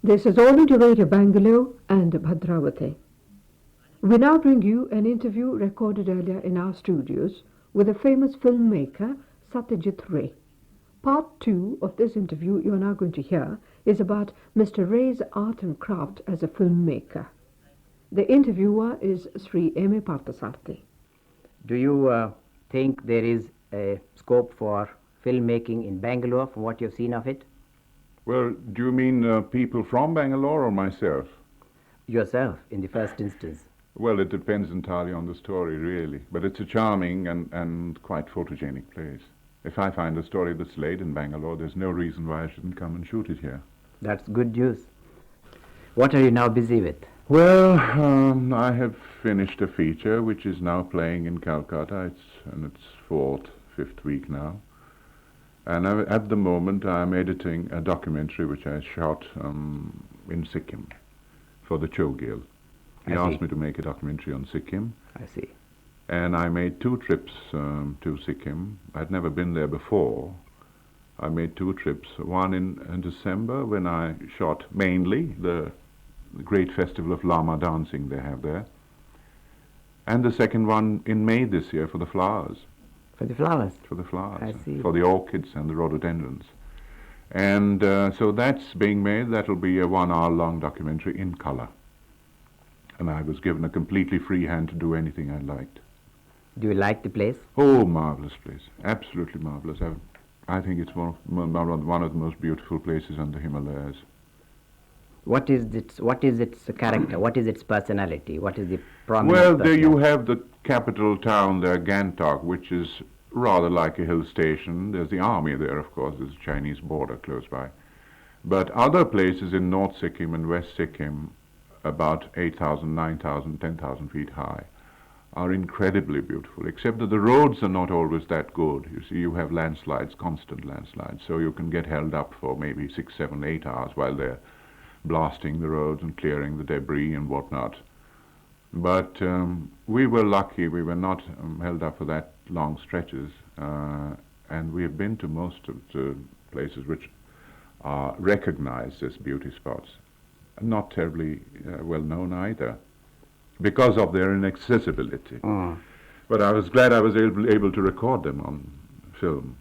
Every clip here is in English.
This is All India Radio Bangalore and Bhadravati. We now bring you an interview recorded earlier in our studios with a famous filmmaker, Satyajit Ray. Part 2 of this interview you are now going to hear is about Mr. Ray's art and craft as a filmmaker. The interviewer is Sri M. A. Parthasarathy. Do you think there is a scope for filmmaking in Bangalore from what you've seen of it? Well, do you mean people from Bangalore or myself? Yourself, in the first instance. Well, it depends entirely on the story, really. But it's a charming and quite photogenic place. If I find a story that's laid in Bangalore, there's no reason why I shouldn't come and shoot it here. That's good news. What are you now busy with? Well, I have finished a feature which is now playing in Calcutta. It's in its fifth week now. And at the moment I'm editing a documentary which I shot in Sikkim for the Chogil. He asked me to make a documentary on Sikkim. I see. And I made 2 trips to Sikkim. I'd never been there before. I made 2 trips, one in December when I shot mainly the great festival of Lama dancing they have there, and the second one in May this year for the flowers. For the flowers? For the flowers. I see. For the orchids and the rhododendrons. And so that's being made. That'll be a 1-hour-long documentary in color. And I was given a completely free hand to do anything I liked. Do you like the place? Oh, marvelous place. Absolutely marvelous. I think it's one of the most beautiful places on the Himalayas. What is its character? What is its personality? What is the prominent Well, there you personality? have the capital town there, Gangtok, which is rather like a hill station. There's the army there, of course. There's a Chinese border close by. But other places in North Sikkim and West Sikkim, about 8,000, 9,000, 10,000 feet high, are incredibly beautiful, except that the roads are not always that good. You see, you have landslides, constant landslides, so you can get held up for maybe 6, 7, 8 hours while they're blasting the roads and clearing the debris and whatnot. But we were lucky. We were not held up for that long stretches, and we have been to most of the places which are recognized as beauty spots. Not terribly well known either, because of their inaccessibility. But I was glad I was able to record them on film.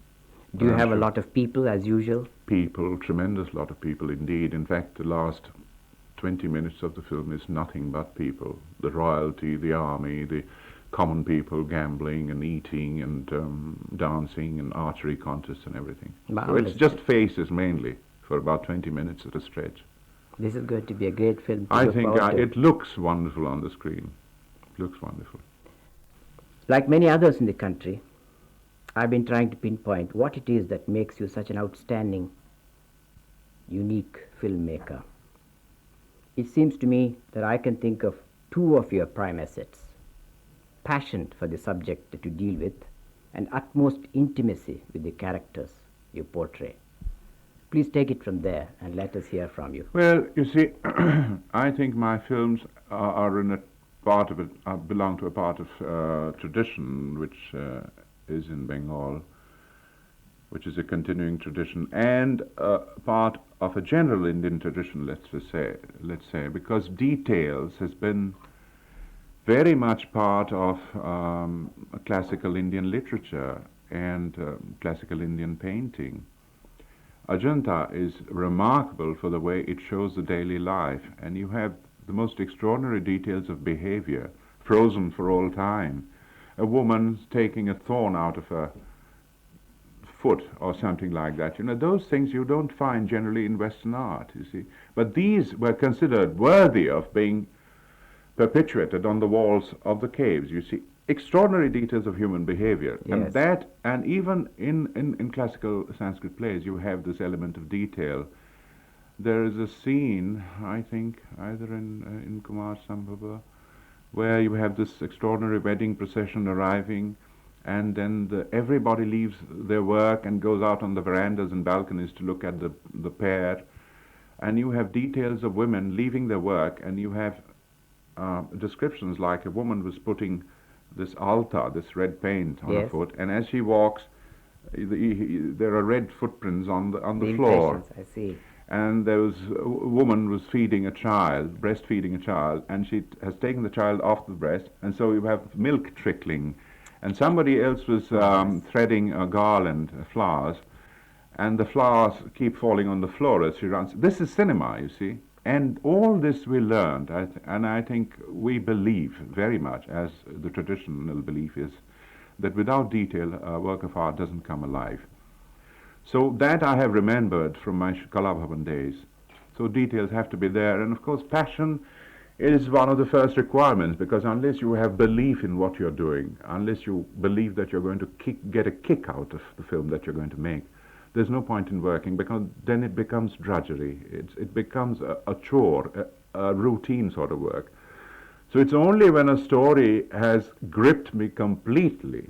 Do you have a lot of people, as usual? People, tremendous lot of people indeed. In fact, the last 20 minutes of the film is nothing but people. The royalty, the army, the common people gambling and eating and dancing and archery contests and everything. So it's just faces mainly for about 20 minutes at a stretch. This is going to be a great film. I think it looks wonderful on the screen. It looks wonderful. Like many others in the country, I've been trying to pinpoint what it is that makes you such an outstanding, unique filmmaker. It seems to me that I can think of 2 of your prime assets: passion for the subject that you deal with and utmost intimacy with the characters you portray. Please take it from there and let us hear from you. Well, you see, I think my films are in a part of it, belong to a part of tradition which is in Bengal, which is a continuing tradition, and part of a general Indian tradition, let's say, because details has been very much part of classical Indian literature and classical Indian painting. Ajanta is remarkable for the way it shows the daily life, and you have the most extraordinary details of behavior, frozen for all time. A woman taking a thorn out of her foot or something like that. You know, those things you don't find generally in Western art, you see. But these were considered worthy of being perpetuated on the walls of the caves, you see. Extraordinary details of human behavior. Yes. And even in classical Sanskrit plays, you have this element of detail. There is a scene, I think, either in Kumar Sambhava, where you have this extraordinary wedding procession arriving, and then everybody leaves their work and goes out on the verandas and balconies to look at the pair, and you have details of women leaving their work, and you have descriptions like a woman was putting this altar, this red paint on her foot, and as she walks, there are red footprints on the floor. I see. and there was a woman was feeding a child, breastfeeding a child, and she has taken the child off the breast, and so you have milk trickling, and somebody else was threading a garland of flowers, and the flowers keep falling on the floor as she runs. This is cinema, you see, and all this we learned, and I think we believe very much, as the traditional belief is, that without detail a work of art doesn't come alive. So that I have remembered from my Kala Bhavan days. So details have to be there, and of course passion is one of the first requirements, because unless you have belief in what you're doing, unless you believe that you're going to get a kick out of the film that you're going to make, there's no point in working, because then it becomes drudgery. It becomes a chore, a routine sort of work. So it's only when a story has gripped me completely,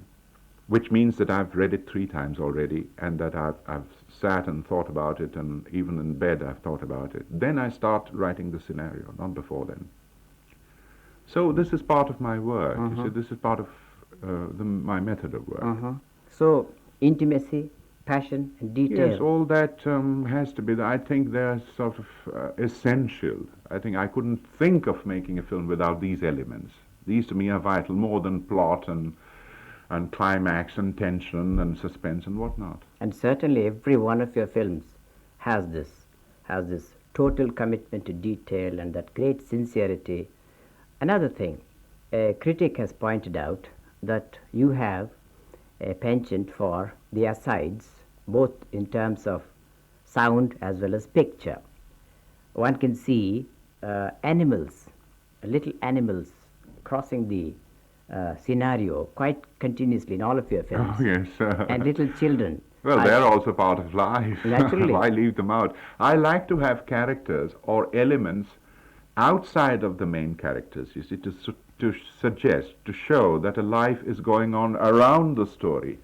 which means that I've read it 3 times already, and that I've sat and thought about it, and even in bed I've thought about it. Then I start writing the scenario, not before then. So this is part of my work. You see, this is part of my method of work. So intimacy, passion, and detail. Yes, all that has to be there. I think they're sort of essential. I think I couldn't think of making a film without these elements. These to me are vital, more than plot and climax and tension and suspense and whatnot. And certainly every one of your films has this total commitment to detail and that great sincerity. Another thing, a critic has pointed out that you have a penchant for the asides, both in terms of sound as well as picture. One can see animals, little animals crossing the scenario quite continuously in all of your films. Oh, yes. And little children. Well, they're also part of life. Naturally. Why leave them out? I like to have characters or elements outside of the main characters, you see, to suggest, to show that a life is going on around the story.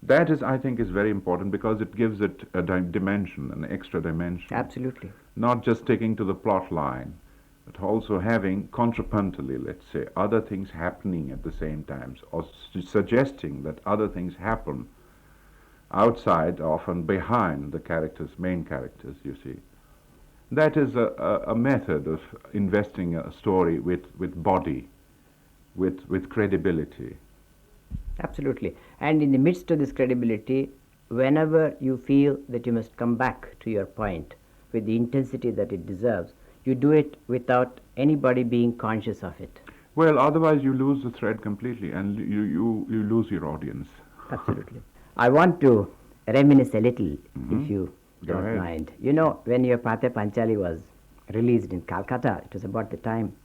That is, I think, is very important, because it gives it a dimension, an extra dimension. Absolutely. Not just sticking to the plot line, but also having contrapuntally, let's say, other things happening at the same time, or suggesting that other things happen outside, often behind the characters, main characters, you see. That is a method of investing a story with body, with credibility. Absolutely. And in the midst of this credibility, whenever you feel that you must come back to your point with the intensity that it deserves, you do it without anybody being conscious of it. Well, otherwise you lose the thread completely, and you lose your audience. Absolutely. I want to reminisce a little, if you Go don't ahead. mind. You know, when your Partha Panchali was released in Calcutta, it was about the time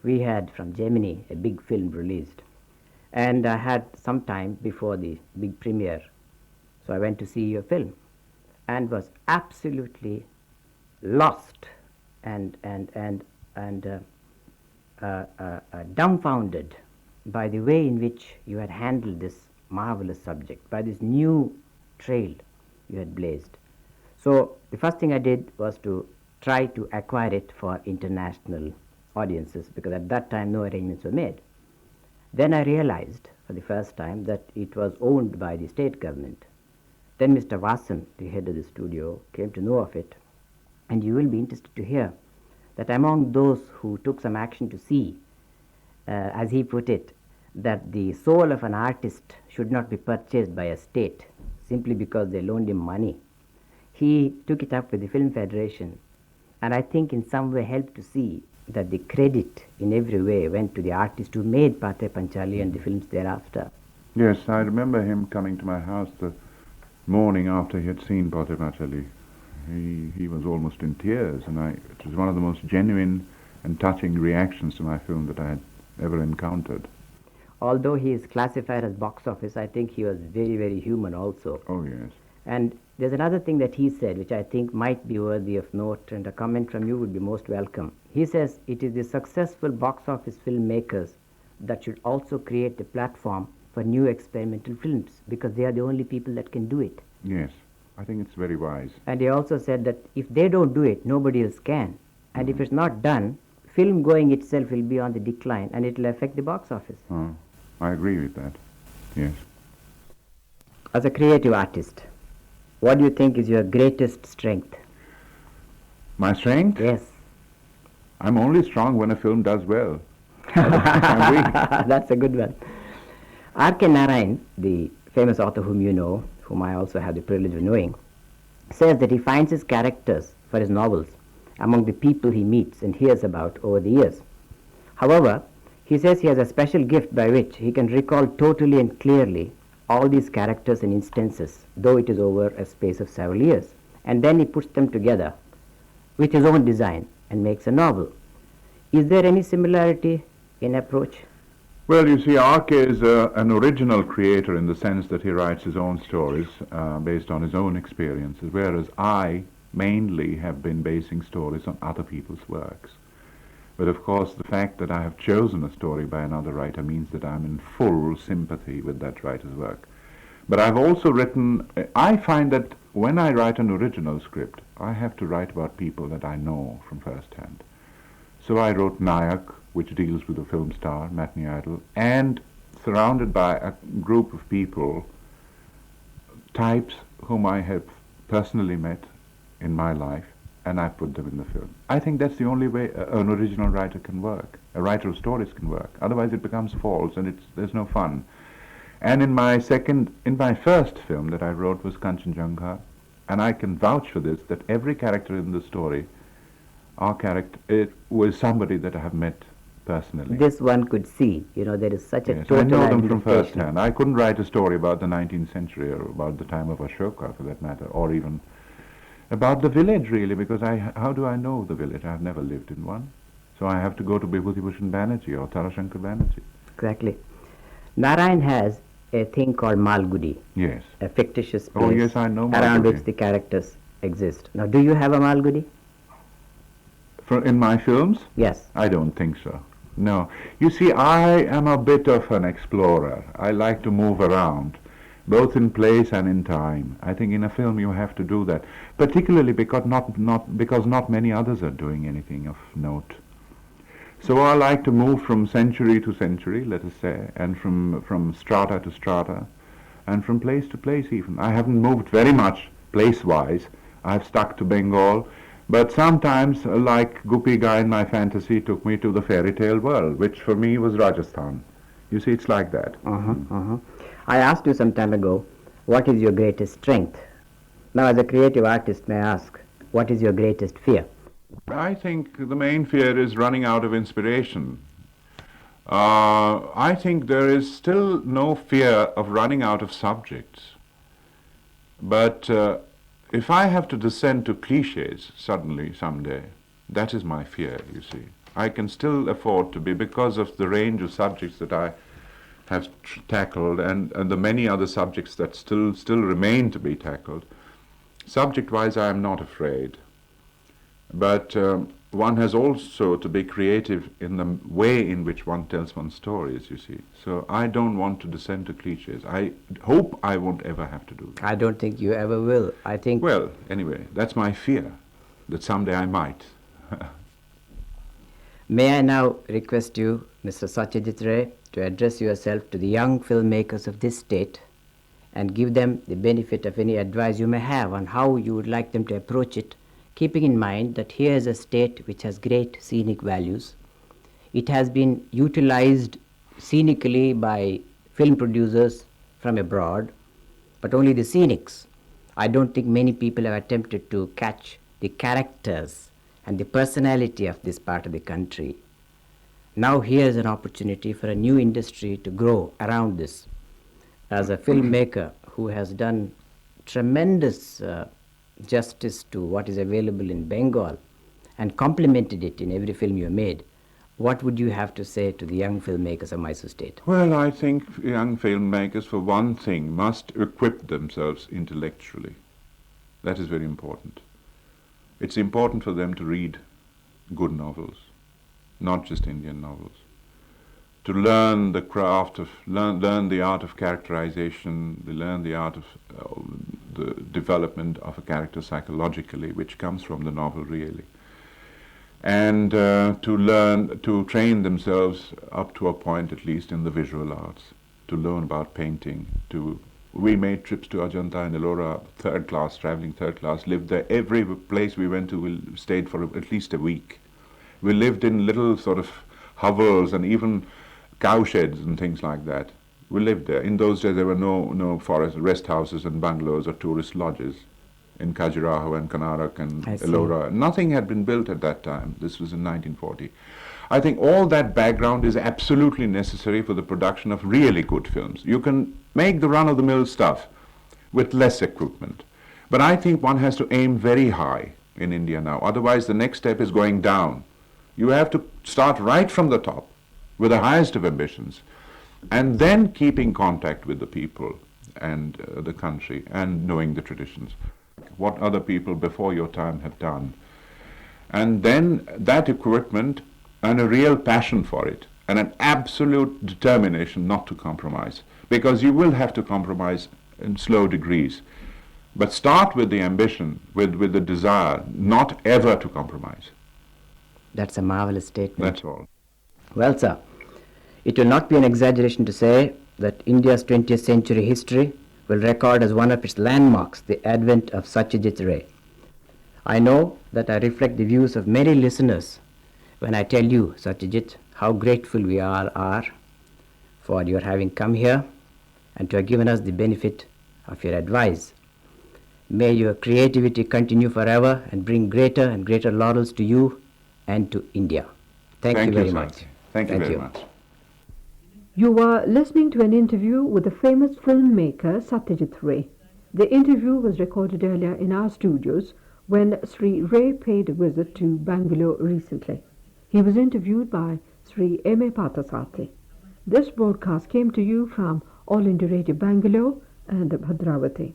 we had from Germany a big film released. And I had some time before the big premiere. So I went to see your film and was absolutely lost and dumbfounded by the way in which you had handled this marvelous subject, by this new trail you had blazed. So the first thing I did was to try to acquire it for international audiences, because at that time no arrangements were made. Then I realized for the first time that it was owned by the state government. Then Mr. Vasan, the head of the studio, came to know of it. And you will be interested to hear that among those who took some action to see, as he put it, that the soul of an artist should not be purchased by a state simply because they loaned him money, he took it up with the Film Federation, and I think in some way helped to see that the credit in every way went to the artist who made Partha Panchali and the films thereafter. Yes, I remember him coming to my house the morning after he had seen Partha Panchali. He was almost in tears, and it was one of the most genuine and touching reactions to my film that I had ever encountered. Although he is classified as box office, I think he was very, very human also. Oh, yes. And there's another thing that he said, which I think might be worthy of note, and a comment from you would be most welcome. He says it is the successful box office filmmakers that should also create a platform for new experimental films, because they are the only people that can do it. Yes, I think it's very wise. And he also said that if they don't do it, nobody else can. And if it's not done, film going itself will be on the decline, and it will affect the box office. Oh, I agree with that. Yes. As a creative artist, What do you think is your greatest strength? My strength? Yes. I'm only strong when a film does well. I'm weak. That's a good one. R.K. Narayan, the famous author whom you know, whom I also have the privilege of knowing, says that he finds his characters for his novels among the people he meets and hears about over the years. However, he says he has a special gift by which he can recall totally and clearly all these characters and instances, though it is over a space of several years, and then he puts them together with his own design and makes a novel. Is there any similarity in approach? Well, you see, R.K. is an original creator in the sense that he writes his own stories based on his own experiences, whereas I mainly have been basing stories on other people's works. But of course, the fact that I have chosen a story by another writer means that I'm in full sympathy with that writer's work. But I've also written, I find that when I write an original script, I have to write about people that I know from first hand. So I wrote Nayak, which deals with a film star, matinee idol, and surrounded by a group of people, types whom I have personally met in my life, and I put them in the film. I think that's the only way an original writer can work. A writer of stories can work. Otherwise it becomes false and there's no fun. And in my first film that I wrote was Kanchenjunga, and I can vouch for this, that every character in the story, it was somebody that I have met personally. This one could see, there is such a Yes, total I know them from first identification. hand. I couldn't write a story about the 19th century or about the time of Ashoka, for that matter, or even about the village, really, because how do I know the village? I've never lived in one. So I have to go to Bibhuti Bhushan Banerjee or Tarashankar Banerjee. Exactly. Narayan has a thing called Malgudi, Yes. a fictitious place Oh, yes, I know around Malgudi. which the characters exist. Now, do you have a Malgudi? In my films? Yes. I don't think so. No. You see, I am a bit of an explorer. I like to move around, both in place and in time. I think in a film you have to do that, particularly because not many others are doing anything of note. So I like to move from century to century, let us say, and from strata to strata, and from place to place even. I haven't moved very much place-wise. I've stuck to Bengal, but sometimes, like Guppy Guy in my fantasy took me to the fairy tale world, which for me was Rajasthan. You see, it's like that. I asked you some time ago, what is your greatest strength? Now, as a creative artist, may I ask, what is your greatest fear? I think the main fear is running out of inspiration. I think there is still no fear of running out of subjects. But if I have to descend to cliches suddenly, someday, that is my fear, you see. I can still afford to be, because of the range of subjects that I have tackled and the many other subjects that still remain to be tackled. Subject-wise, I am not afraid. But one has also to be creative in the way in which one tells one's stories, you see. So I don't want to descend to cliches. I hope I won't ever have to do that. I don't think you ever will. I think... Well, anyway, that's my fear, that someday I might. May I now request you, Mr. Satyajit Ray, to address yourself to the young filmmakers of this state and give them the benefit of any advice you may have on how you would like them to approach it, keeping in mind that here is a state which has great scenic values. It has been utilized scenically by film producers from abroad, but only the scenics. I don't think many people have attempted to catch the characters and the personality of this part of the country. Now here is an opportunity for a new industry to grow around this. As a filmmaker who has done tremendous justice to what is available in Bengal and complemented it in every film you made, what would you have to say to the young filmmakers of Mysore State? Well, I think young filmmakers, for one thing, must equip themselves intellectually. That is very important. It's important for them to read good novels, not just Indian novels. To learn the craft of, learn the art of characterization, learn the art of the development of a character psychologically, which comes from the novel really. And to train themselves up to a point at least in the visual arts, to learn about painting, to We made trips to Ajanta and Ellora, third class, traveling third class, lived there. Every place we went to, we stayed for at least a week. We lived in little sort of hovels and even cow sheds and things like that. We lived there. In those days, there were no forest rest houses and bungalows or tourist lodges in Khajuraho and Kanarak and Ellora. Nothing had been built at that time. This was in 1940. I think all that background is absolutely necessary for the production of really good films. You can make the run-of-the-mill stuff with less equipment. But I think one has to aim very high in India now. Otherwise, the next step is going down. You have to start right from the top with the highest of ambitions and then keeping contact with the people and the country and knowing the traditions, what other people before your time have done. And then that equipment and a real passion for it and an absolute determination not to compromise, because you will have to compromise in slow degrees. But start with the ambition, with the desire not ever to compromise. That's a marvelous statement. That's all. Well, sir, it will not be an exaggeration to say that India's 20th century history will record as one of its landmarks the advent of Satyajit Ray. I know that I reflect the views of many listeners when I tell you, Satyajit, how grateful we all are for your having come here and to have given us the benefit of your advice. May your creativity continue forever and bring greater and greater laurels to you and to India. Thank you very much. Thank you very much. You are listening to an interview with the famous filmmaker Satyajit Ray. The interview was recorded earlier in our studios when Sri Ray paid a visit to Bangalore recently. He was interviewed by Sri M.A. Parthasarathy. This broadcast came to you from All India Radio Bangalore and Bhadravati.